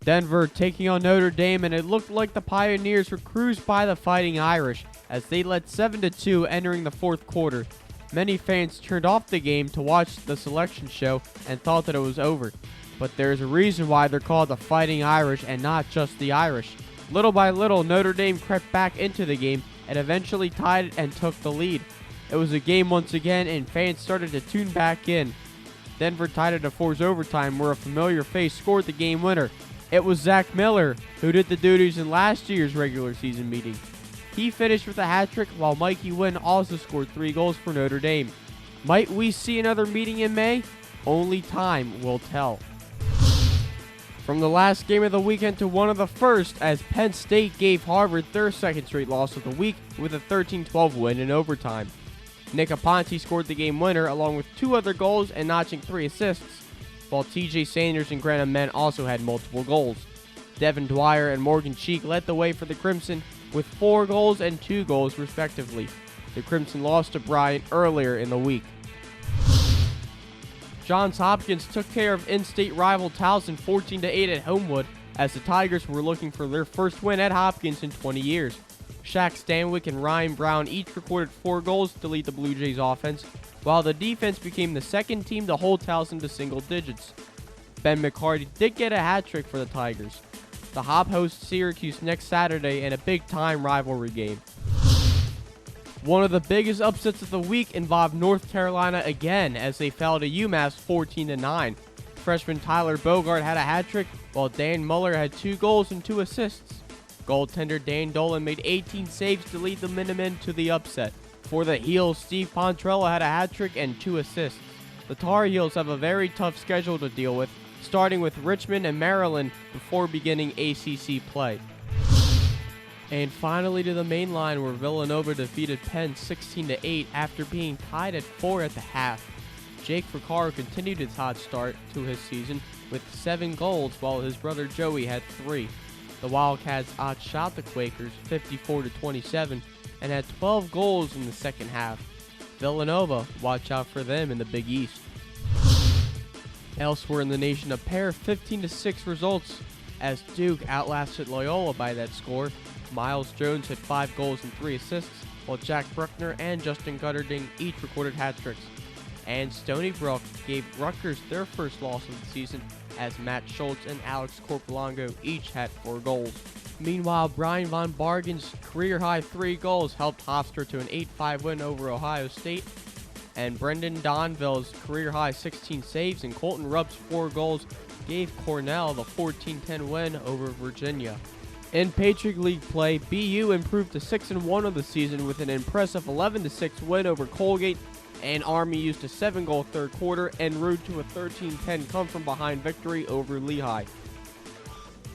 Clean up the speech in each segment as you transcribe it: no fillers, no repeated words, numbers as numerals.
Denver taking on Notre Dame, and it looked like the Pioneers were cruised by the Fighting Irish as they led 7-2 entering the fourth quarter. Many fans turned off the game to watch the selection show and thought that it was over. But there's a reason why they're called the Fighting Irish and not just the Irish. Little by little, Notre Dame crept back into the game and eventually tied it and took the lead. It was a game once again, and fans started to tune back in. Denver tied it to 4's overtime, where a familiar face scored the game winner. It was Zach Miller, who did the duties in last year's regular season meeting. He finished with a hat trick, while Mikey Wynn also scored 3 goals for Notre Dame. Might we see another meeting in May? Only time will tell. From the last game of the weekend to one of the first, as Penn State gave Harvard their second straight loss of the week with a 13-12 win in overtime. Nick Aponte scored the game winner along with 2 other goals and notching 3 assists, while TJ Sanders and Grant Amen also had multiple goals. Devin Dwyer and Morgan Cheek led the way for the Crimson with 4 goals and 2 goals respectively. The Crimson lost to Bryant earlier in the week. Johns Hopkins took care of in-state rival Towson 14-8 at Homewood as the Tigers were looking for their first win at Hopkins in 20 years. Shaq Stanwyck and Ryan Brown each recorded 4 goals to lead the Blue Jays offense, while the defense became the second team to hold Towson to single digits. Ben McCarty did get a hat trick for the Tigers. The Hop hosts Syracuse next Saturday in a big-time rivalry game. One of the biggest upsets of the week involved North Carolina again as they fell to UMass 14-9. Freshman Tyler Bogart had a hat trick, while Dan Muller had 2 goals and 2 assists. Goaltender Dan Dolan made 18 saves to lead the Minutemen to the upset. For the Heels, Steve Pontrella had a hat trick and 2 assists. The Tar Heels have a very tough schedule to deal with, starting with Richmond and Maryland before beginning ACC play. And finally to the main line, where Villanova defeated Penn 16-8 after being tied at 4 at the half. Jake Ficarro continued his hot start to his season with 7 goals, while his brother Joey had 3. The Wildcats outshot the Quakers 54-27 and had 12 goals in the second half. Villanova, watch out for them in the Big East. Elsewhere in the nation, a pair of 15-6 results as Duke outlasted Loyola by that score. Miles Jones had 5 goals and 3 assists, while Jack Bruckner and Justin Gutterding each recorded hat tricks. And Stony Brook gave Rutgers their first loss of the season as Matt Schultz and Alex Corpolongo each had 4 goals. Meanwhile, Brian Von Bargen's career-high 3 goals helped Hofstra to an 8-5 win over Ohio State, and Brendan Donville's career-high 16 saves and Colton Rupp's 4 goals gave Cornell the 14-10 win over Virginia. In Patriot League play, BU improved to 6-1 of the season with an impressive 11-6 win over Colgate, and Army used a 7-goal third quarter en route to a 13-10 come-from-behind victory over Lehigh.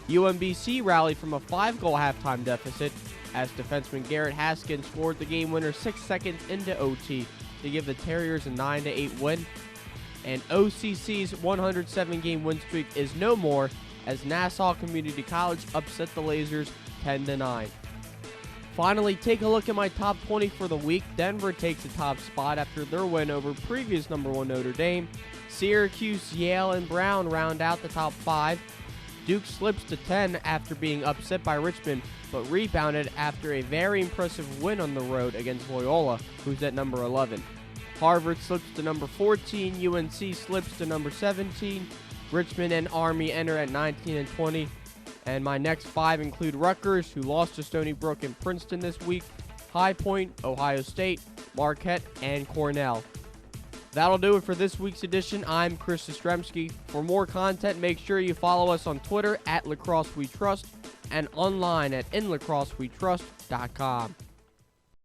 UMBC rallied from a 5-goal halftime deficit as defenseman Garrett Haskins scored the game winner 6 seconds into OT to give the Terriers a 9-8 win. And OCC's 107-game win streak is no more as Nassau Community College upset the Lasers 10-9. Finally, take a look at my top 20 for the week. Denver takes the top spot after their win over previous number 1 Notre Dame. Syracuse, Yale, and Brown round out the top 5. Duke slips to 10 after being upset by Richmond, but rebounded after a very impressive win on the road against Loyola, who's at number 11. Harvard slips to number 14, UNC slips to number 17, Richmond and Army enter at 19 and 20. And my next 5 include Rutgers, who lost to Stony Brook and Princeton this week, High Point, Ohio State, Marquette, and Cornell. That'll do it for this week's edition. I'm Chris Jastrzembski. For more content, make sure you follow us on Twitter at Lacrosse We Trust and online at inlacrossewetrust.com.